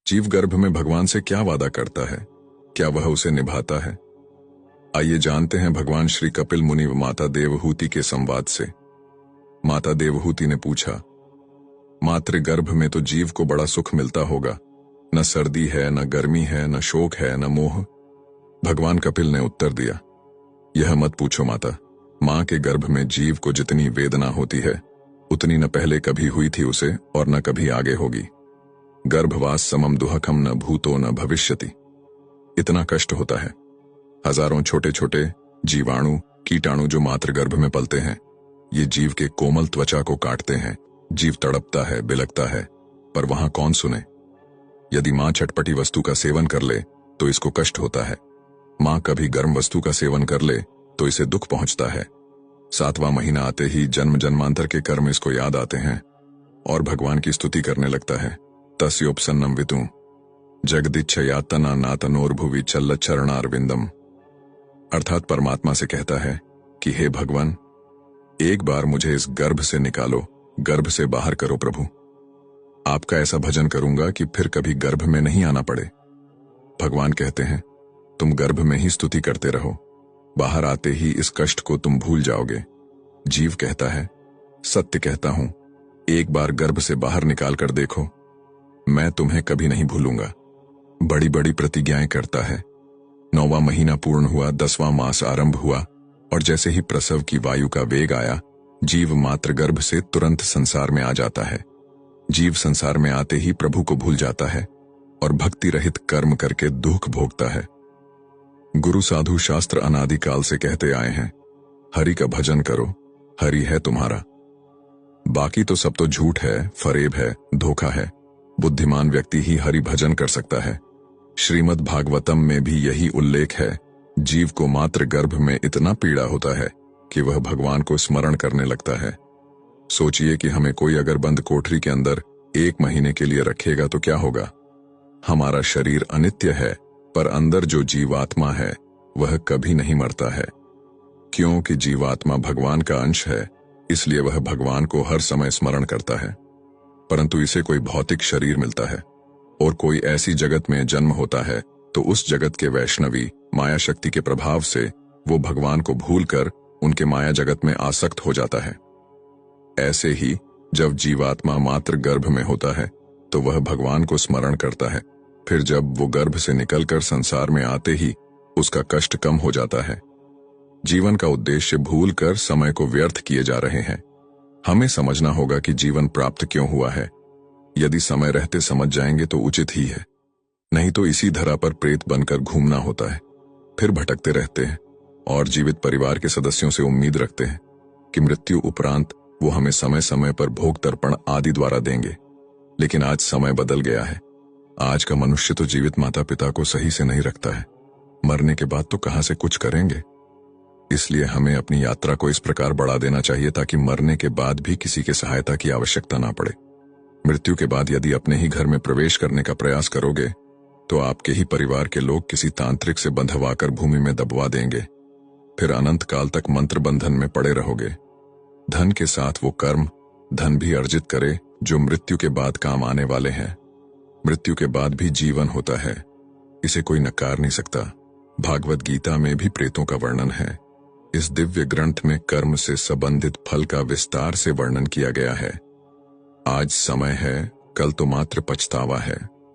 जीव गर्भ में भगवान से क्या वादा करता है, क्या वह उसे निभाता है? आइए जानते हैं भगवान श्री कपिल मुनि व माता देवहूति के संवाद से। माता देवहूति ने पूछा, मातृ गर्भ में तो जीव को बड़ा सुख मिलता होगा, न सर्दी है, न गर्मी है, न शोक है, न मोह। भगवान कपिल ने उत्तर दिया, यह मत पूछो माता। मां के गर्भ में जीव को जितनी वेदना होती है उतनी न पहले कभी हुई थी उसे और न कभी आगे होगी। गर्भवास समम दुहकम न भूतो न भविष्यति। इतना कष्ट होता है। हजारों छोटे छोटे जीवाणु कीटाणु जो मातृ गर्भ में पलते हैं, ये जीव के कोमल त्वचा को काटते हैं। जीव तड़पता है, बिलकता है, पर वहां कौन सुने। यदि मां चटपटी वस्तु का सेवन कर ले तो इसको कष्ट होता है। मां कभी गर्म वस्तु का सेवन कर ले तो इसे दुख पहुंचता है। 7वां महीना आते ही जन्म जन्मांतर के कर्म इसको याद आते हैं और भगवान की स्तुति करने लगता है। तस्योपसन्नम वितु जगदिच्छयातना नातनोर्भुवि चल्ल चरणारविंदम। अर्थात परमात्मा से कहता है कि हे भगवान, एक बार मुझे इस गर्भ से निकालो, गर्भ से बाहर करो प्रभु। आपका ऐसा भजन करूंगा कि फिर कभी गर्भ में नहीं आना पड़े। भगवान कहते हैं, तुम गर्भ में ही स्तुति करते रहो, बाहर आते ही इस कष्ट को तुम भूल जाओगे। जीव कहता है, सत्य कहता हूं, एक बार गर्भ से बाहर निकाल कर देखो, मैं तुम्हें कभी नहीं भूलूंगा। बड़ी बड़ी प्रतिज्ञाएं करता है। 9वां महीना पूर्ण हुआ, 10वां मास आरंभ हुआ और जैसे ही प्रसव की वायु का वेग आया, जीव मातृ गर्भ से तुरंत संसार में आ जाता है। जीव संसार में आते ही प्रभु को भूल जाता है और भक्ति रहित कर्म करके दुख भोगता है। गुरु साधु शास्त्र अनादिकाल से कहते आए हैं, हरि का भजन करो, हरि है तुम्हारा। बाकी तो सब तो झूठ है, फरेब है, धोखा है। बुद्धिमान व्यक्ति ही हरि भजन कर सकता है। श्रीमद् भागवतम में भी यही उल्लेख है। जीव को मातृ गर्भ में इतना पीड़ा होता है कि वह भगवान को स्मरण करने लगता है। सोचिए कि हमें कोई अगर बंद कोठरी के अंदर 1 महीने के लिए रखेगा तो क्या होगा। हमारा शरीर अनित्य है, पर अंदर जो जीवात्मा है वह कभी नहीं मरता है। क्योंकि जीवात्मा भगवान का अंश है, इसलिए वह भगवान को हर समय स्मरण करता है। परंतु इसे कोई भौतिक शरीर मिलता है और कोई ऐसी जगत में जन्म होता है तो उस जगत के वैष्णवी माया शक्ति के प्रभाव से वो भगवान को भूलकर उनके माया जगत में आसक्त हो जाता है। ऐसे ही जब जीवात्मा मातृ गर्भ में होता है तो वह भगवान को स्मरण करता है। फिर जब वो गर्भ से निकलकर संसार में आते ही उसका कष्ट कम हो जाता है। जीवन का उद्देश्य भूलकर समय को व्यर्थ किए जा रहे हैं। हमें समझना होगा कि जीवन प्राप्त क्यों हुआ है। यदि समय रहते समझ जाएंगे तो उचित ही है, नहीं तो इसी धरा पर प्रेत बनकर घूमना होता है। फिर भटकते रहते हैं और जीवित परिवार के सदस्यों से उम्मीद रखते हैं कि मृत्यु उपरांत वो हमें समय समय पर भोग तर्पण आदि द्वारा देंगे। लेकिन आज समय बदल गया है। आज का मनुष्य तो जीवित माता पिता को सही से नहीं रखता है, मरने के बाद तो कहां से कुछ करेंगे। इसलिए हमें अपनी यात्रा को इस प्रकार बढ़ा देना चाहिए ताकि मरने के बाद भी किसी के सहायता की आवश्यकता ना पड़े। मृत्यु के बाद यदि अपने ही घर में प्रवेश करने का प्रयास करोगे तो आपके ही परिवार के लोग किसी तांत्रिक से बंधवाकर भूमि में दबवा देंगे। फिर अनंत काल तक मंत्र बंधन में पड़े रहोगे। धन के साथ वो कर्म धन भी अर्जित करे जो मृत्यु के बाद काम आने वाले हैं। मृत्यु के बाद भी जीवन होता है, इसे कोई नकार नहीं सकता। भागवत गीता में भी प्रेतों का वर्णन है। इस दिव्य ग्रंथ में कर्म से संबंधित फल का विस्तार से वर्णन किया गया है। आज समय है, कल तो मात्र पछतावा है।